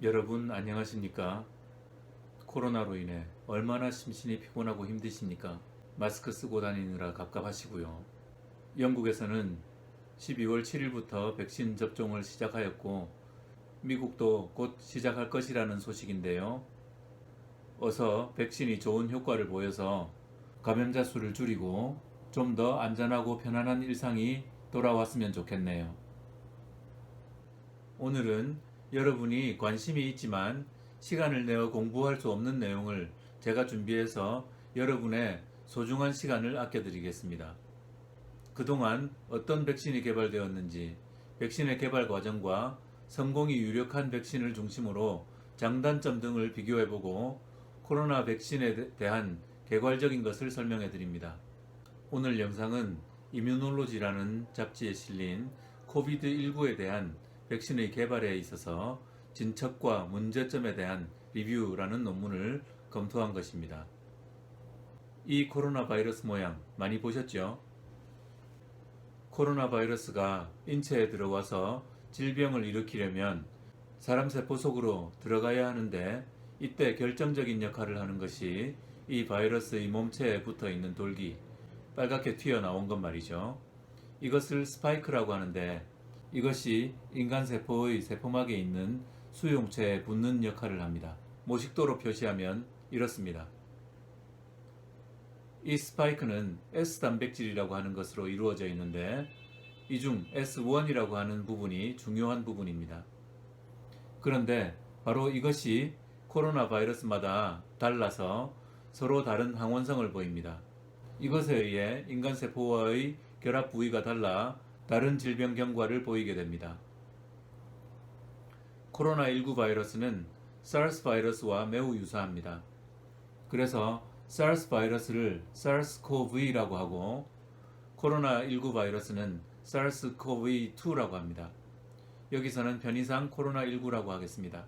여러분 안녕하십니까? 코로나로 인해 얼마나 심신이 피곤하고 힘드십니까? 마스크 쓰고 다니느라 갑갑하시고요. 영국에서는 12월 7일부터 백신 접종을 시작하였고 미국도 곧 시작할 것이라는 소식인데요. 어서 백신이 좋은 효과를 보여서 감염자 수를 줄이고 좀 더 안전하고 편안한 일상이 돌아왔으면 좋겠네요. 오늘은 여러분이 관심이 있지만 시간을 내어 공부할 수 없는 내용을 제가 준비해서 여러분의 소중한 시간을 아껴드리겠습니다. 그동안 어떤 백신이 개발되었는지, 백신의 개발 과정과 성공이 유력한 백신을 중심으로 장단점 등을 비교해보고 코로나 백신에 대한 개괄적인 것을 설명해드립니다. 오늘 영상은 이뮤놀로지라는 잡지에 실린 코비드19에 대한 백신의 개발에 있어서 진척과 문제점에 대한 리뷰라는 논문을 검토한 것입니다. 이 코로나 바이러스 모양 많이 보셨죠? 코로나 바이러스가 인체에 들어와서 질병을 일으키려면 사람 세포 속으로 들어가야 하는데 이때 결정적인 역할을 하는 것이 이 바이러스의 몸체에 붙어 있는 돌기, 빨갛게 튀어나온 것 말이죠. 이것을 스파이크라고 하는데 이것이 인간 세포의 세포막에 있는 수용체에 붙는 역할을 합니다. 모식도로 표시하면 이렇습니다. 이 스파이크는 S 단백질이라고 하는 것으로 이루어져 있는데 이 중 S1이라고 하는 부분이 중요한 부분입니다. 그런데 바로 이것이 코로나 바이러스마다 달라서 서로 다른 항원성을 보입니다. 이것에 의해 인간 세포와의 결합 부위가 달라 다른 질병 경과를 보이게 됩니다. 코로나19 바이러스는 SARS 바이러스와 매우 유사합니다. 그래서 SARS 바이러스를 SARS-CoV라고 하고 코로나19 바이러스는 SARS-CoV-2라고 합니다. 여기서는 편의상 코로나19라고 하겠습니다.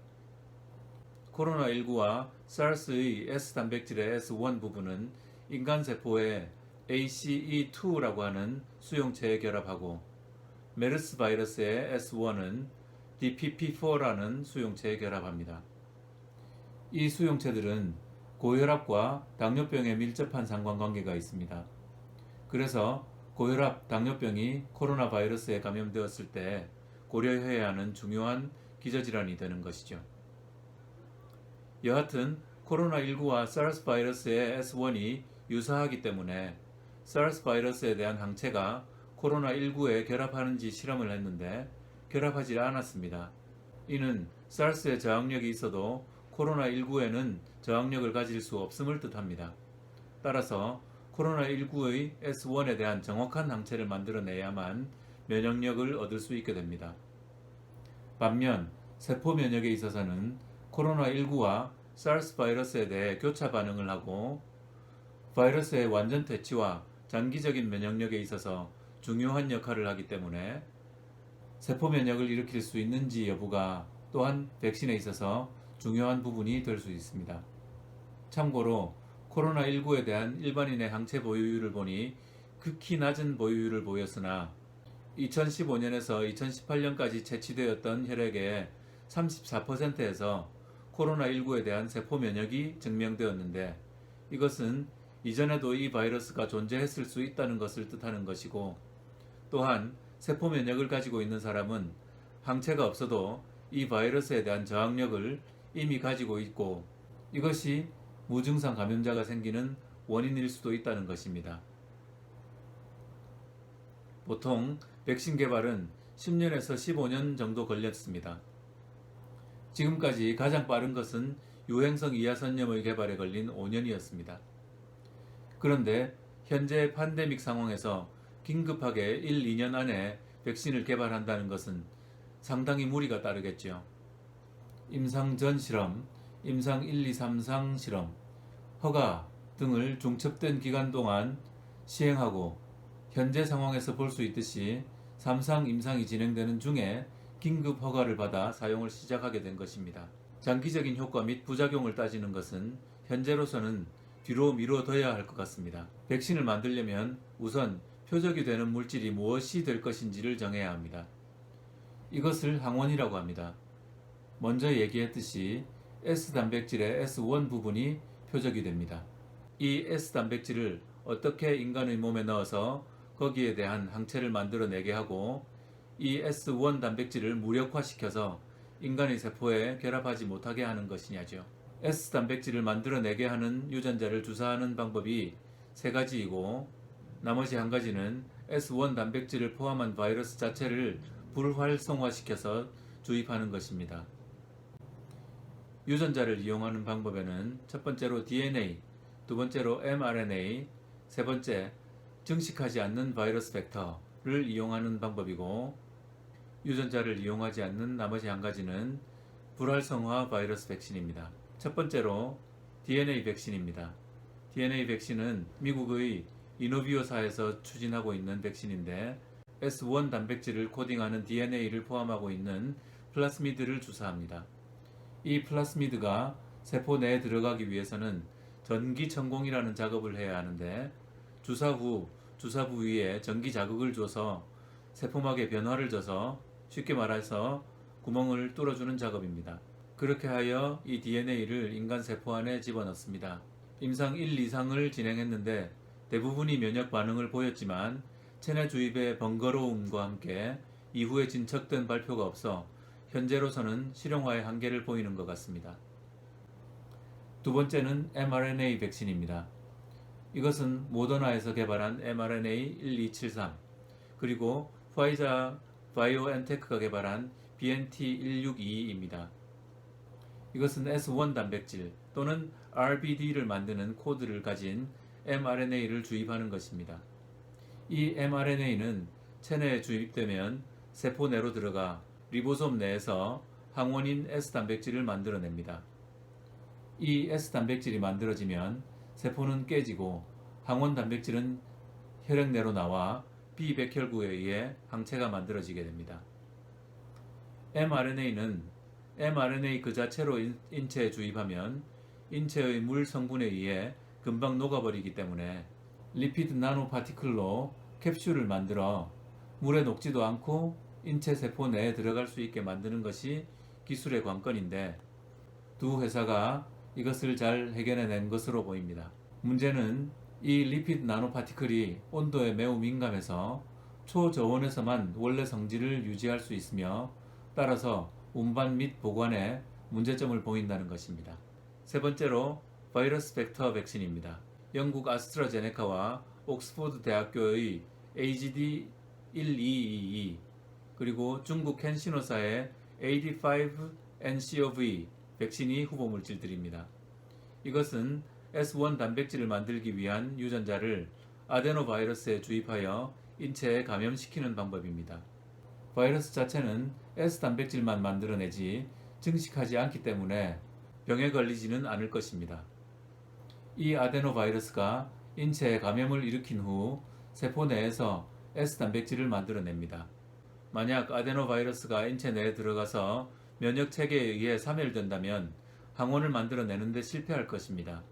코로나19와 SARS의 S 단백질의 S1 부분은 인간 세포의 ACE2라고 하는 수용체에 결합하고 메르스 바이러스의 S1은 DPP4라는 수용체에 결합합니다. 이 수용체들은 고혈압과 당뇨병에 밀접한 상관관계가 있습니다. 그래서 고혈압, 당뇨병이 코로나 바이러스에 감염되었을 때 고려해야 하는 중요한 기저질환이 되는 것이죠. 여하튼 코로나19와 SARS 바이러스의 S1이 유사하기 때문에 SARS 바이러스에 대한 항체가 코로나19에 결합하는지 실험을 했는데 결합하지 않았습니다. 이는 SARS에 저항력이 있어도 코로나19에는 저항력을 가질 수 없음을 뜻합니다. 따라서 코로나19의 S1에 대한 정확한 항체를 만들어내야만 면역력을 얻을 수 있게 됩니다. 반면 세포 면역에 있어서는 코로나19와 SARS 바이러스에 대해 교차 반응을 하고 바이러스의 완전 퇴치와 장기적인 면역력에 있어서 중요한 역할을 하기 때문에 세포 면역을 일으킬 수 있는지 여부가 또한 백신에 있어서 중요한 부분이 될 수 있습니다. 참고로 코로나19에 대한 일반인의 항체 보유율을 보니 극히 낮은 보유율을 보였으나 2015년에서 2018년까지 채취되었던 혈액의 34%에서 코로나19에 대한 세포 면역이 증명되었는데 이것은 이전에도 이 바이러스가 존재했을 수 있다는 것을 뜻하는 것이고 또한 세포 면역을 가지고 있는 사람은 항체가 없어도 이 바이러스에 대한 저항력을 이미 가지고 있고 이것이 무증상 감염자가 생기는 원인일 수도 있다는 것입니다. 보통 백신 개발은 10년에서 15년 정도 걸렸습니다. 지금까지 가장 빠른 것은 유행성 이하선염의 개발에 걸린 5년이었습니다. 그런데 현재 팬데믹 상황에서 긴급하게 1, 2년 안에 백신을 개발한다는 것은 상당히 무리가 따르겠죠. 임상 전 실험, 임상 1, 2, 3상 실험, 허가 등을 중첩된 기간 동안 시행하고 현재 상황에서 볼 수 있듯이 3상 임상이 진행되는 중에 긴급 허가를 받아 사용을 시작하게 된 것입니다. 장기적인 효과 및 부작용을 따지는 것은 현재로서는 뒤로 미뤄둬야 할 것 같습니다. 백신을 만들려면 우선 표적이 되는 물질이 무엇이 될 것인지를 정해야 합니다. 이것을 항원이라고 합니다. 먼저 얘기했듯이 S단백질의 S1 부분이 표적이 됩니다. 이 S단백질을 어떻게 인간의 몸에 넣어서 거기에 대한 항체를 만들어내게 하고 이 S1 단백질을 무력화시켜서 인간의 세포에 결합하지 못하게 하는 것이냐죠. S단백질을 만들어내게 하는 유전자를 주사하는 방법이 세 가지이고 나머지 한 가지는 S1 단백질을 포함한 바이러스 자체를 불활성화시켜서 주입하는 것입니다. 유전자를 이용하는 방법에는 첫 번째로 DNA, 두 번째로 mRNA, 세 번째 증식하지 않는 바이러스 벡터를 이용하는 방법이고 유전자를 이용하지 않는 나머지 한 가지는 불활성화 바이러스 백신입니다. 첫 번째로 DNA 백신입니다. DNA 백신은 미국의 이노비오사에서 추진하고 있는 백신인데 S1 단백질을 코딩하는 DNA를 포함하고 있는 플라스미드를 주사합니다. 이 플라스미드가 세포 내에 들어가기 위해서는 전기천공이라는 작업을 해야 하는데 주사 후 주사 부위에 전기 자극을 줘서 세포막에 변화를 줘서 쉽게 말해서 구멍을 뚫어주는 작업입니다. 그렇게 하여 이 DNA를 인간 세포 안에 집어넣습니다. 임상 1, 2상을 진행했는데 대부분이 면역 반응을 보였지만 체내 주입의 번거로움과 함께 이후에 진척된 발표가 없어 현재로서는 실용화의 한계를 보이는 것 같습니다. 두 번째는 mRNA 백신입니다. 이것은 모더나에서 개발한 mRNA 1273 그리고 화이자 바이오엔테크가 개발한 BNT162입니다. 이것은 S1 단백질 또는 RBD를 만드는 코드를 가진 mRNA를 주입하는 것입니다. 이 mRNA는 체내에 주입되면 세포 내로 들어가 리보솜 내에서 항원인 S단백질을 만들어냅니다. 이 S단백질이 만들어지면 세포는 깨지고 항원 단백질은 혈액 내로 나와 비백혈구에 의해 항체가 만들어지게 됩니다. mRNA는 mRNA 그 자체로 인체에 주입하면 인체의 물 성분에 의해 금방 녹아버리기 때문에 리피드 나노 파티클로 캡슐을 만들어 물에 녹지도 않고 인체 세포 내에 들어갈 수 있게 만드는 것이 기술의 관건인데 두 회사가 이것을 잘 해결해낸 것으로 보입니다. 문제는 이 리피드 나노 파티클이 온도에 매우 민감해서 초저온에서만 원래 성질을 유지할 수 있으며 따라서 운반 및 보관에 문제점을 보인다는 것입니다. 세 번째로 바이러스 벡터 백신입니다. 영국 아스트라제네카와 옥스포드 대학교의 AGD1222 그리고 중국 켄시노사의 AD5-NCOV 백신이 후보 물질들입니다. 이것은 S1 단백질을 만들기 위한 유전자를 아데노바이러스에 주입하여 인체에 감염시키는 방법입니다. 바이러스 자체는 S 단백질만 만들어내지 증식하지 않기 때문에 병에 걸리지는 않을 것입니다. 이 아데노바이러스가 인체에 감염을 일으킨 후 세포 내에서 S 단백질을 만들어냅니다. 만약 아데노바이러스가 인체 내에 들어가서 면역 체계에 의해 사멸된다면 항원을 만들어내는데 실패할 것입니다.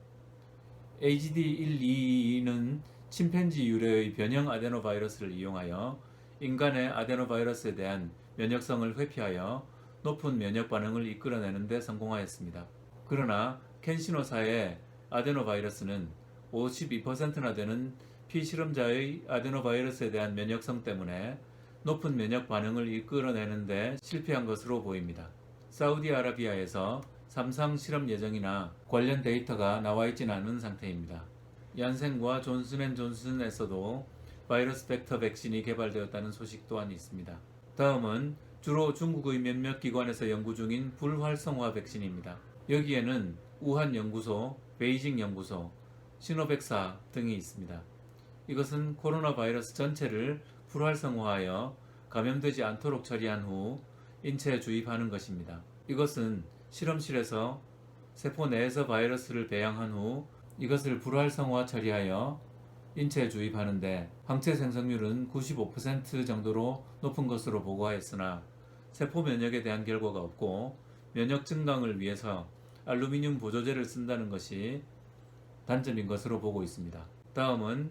AGD122는 침팬지 유래의 변형 아데노바이러스를 이용하여 인간의 아데노바이러스에 대한 면역성을 회피하여 높은 면역 반응을 이끌어내는 데 성공하였습니다. 그러나 켄시노사의 아데노바이러스는 52%나 되는 피실험자의 아데노바이러스에 대한 면역성 때문에 높은 면역 반응을 이끌어내는 데 실패한 것으로 보입니다. 사우디아라비아에서 3상 실험 예정이나 관련 데이터가 나와 있지는 않은 상태입니다. 얀센과 존슨앤존슨에서도 바이러스 벡터 백신이 개발되었다는 소식 또한 있습니다. 다음은 주로 중국의 몇몇 기관에서 연구 중인 불활성화 백신입니다. 여기에는 우한 연구소, 베이징 연구소, 시노백사 등이 있습니다. 이것은 코로나 바이러스 전체를 불활성화하여 감염되지 않도록 처리한 후 인체에 주입하는 것입니다. 이것은 실험실에서 세포 내에서 바이러스를 배양한 후 이것을 불활성화 처리하여 인체에 주입하는데 항체 생성률은 95% 정도로 높은 것으로 보고하였으나 세포 면역에 대한 결과가 없고 면역 증강을 위해서 알루미늄 보조제를 쓴다는 것이 단점인 것으로 보고 있습니다. 다음은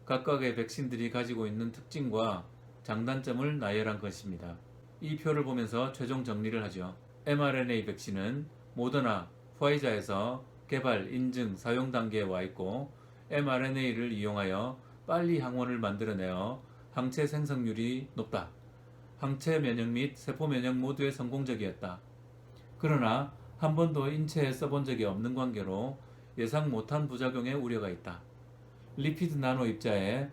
각각의 백신들이 가지고 있는 특징과 장단점을 나열한 것입니다. 이 표를 보면서 최종 정리를 하죠. mRNA 백신은 모더나, 화이자에서 개발, 인증, 사용 단계에 와 있고 mRNA를 이용하여 빨리 항원을 만들어내어 항체 생성률이 높다. 항체 면역 및 세포 면역 모두에 성공적이었다. 그러나 한 번도 인체에 써본 적이 없는 관계로 예상 못한 부작용의 우려가 있다. 리피드 나노 입자에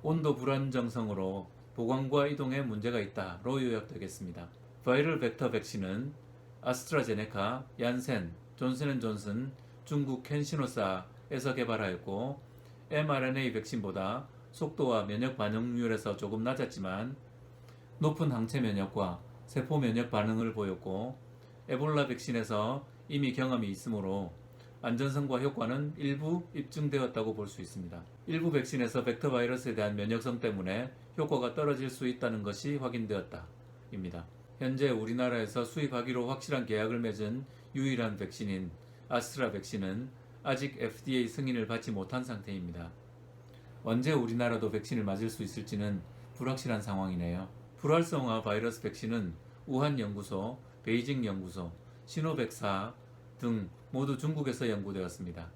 온도 불안정성으로 보관과 이동에 문제가 있다로 요약되겠습니다. 바이럴 벡터 백신은 아스트라제네카, 얀센, 존슨앤존슨, 중국 캔시노사에서 개발하였고 mRNA 백신보다 속도와 면역 반응률에서 조금 낮았지만 높은 항체 면역과 세포 면역 반응을 보였고 에볼라 백신에서 이미 경험이 있으므로 안전성과 효과는 일부 입증되었다고 볼 수 있습니다. 일부 백신에서 벡터 바이러스에 대한 면역성 때문에 효과가 떨어질 수 있다는 것이 확인되었다. 입니다. 현재 우리나라에서 수입하기로 확실한 계약을 맺은 유일한 백신인 아스트라 백신은 아직 FDA 승인을 받지 못한 상태입니다. 언제 우리나라도 백신을 맞을 수 있을지는 불확실한 상황이네요. 불활성화 바이러스 백신은 우한 연구소, 베이징 연구소, 시노백사 등 모두 중국에서 연구되었습니다.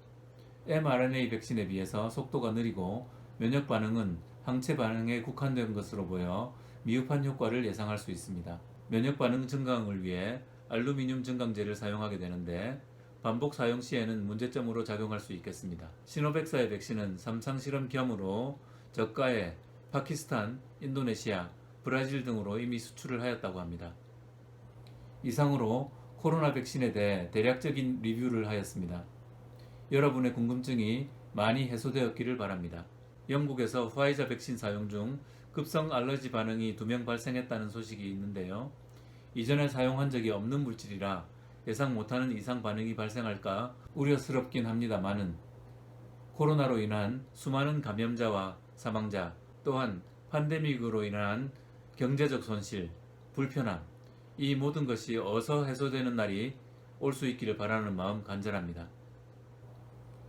mRNA 백신에 비해서 속도가 느리고 면역 반응은 항체 반응에 국한된 것으로 보여 미흡한 효과를 예상할 수 있습니다. 면역 반응 증강을 위해 알루미늄 증강제를 사용하게 되는데 반복 사용 시에는 문제점으로 작용할 수 있겠습니다. 시노백사의 백신은 3상 실험 겸으로 저가에 파키스탄, 인도네시아, 브라질 등으로 이미 수출을 하였다고 합니다. 이상으로 코로나 백신에 대해 대략적인 리뷰를 하였습니다. 여러분의 궁금증이 많이 해소되었기를 바랍니다. 영국에서 화이자 백신 사용 중 급성 알러지 반응이 2명 발생했다는 소식이 있는데요. 이전에 사용한 적이 없는 물질이라 예상 못하는 이상 반응이 발생할까 우려스럽긴 합니다마는 코로나로 인한 수많은 감염자와 사망자 또한 팬데믹으로 인한 경제적 손실, 불편함 이 모든 것이 어서 해소되는 날이 올 수 있기를 바라는 마음 간절합니다.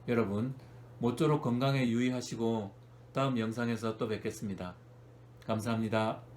여러분 모쪼록 건강에 유의하시고 다음 영상에서 또 뵙겠습니다. 감사합니다.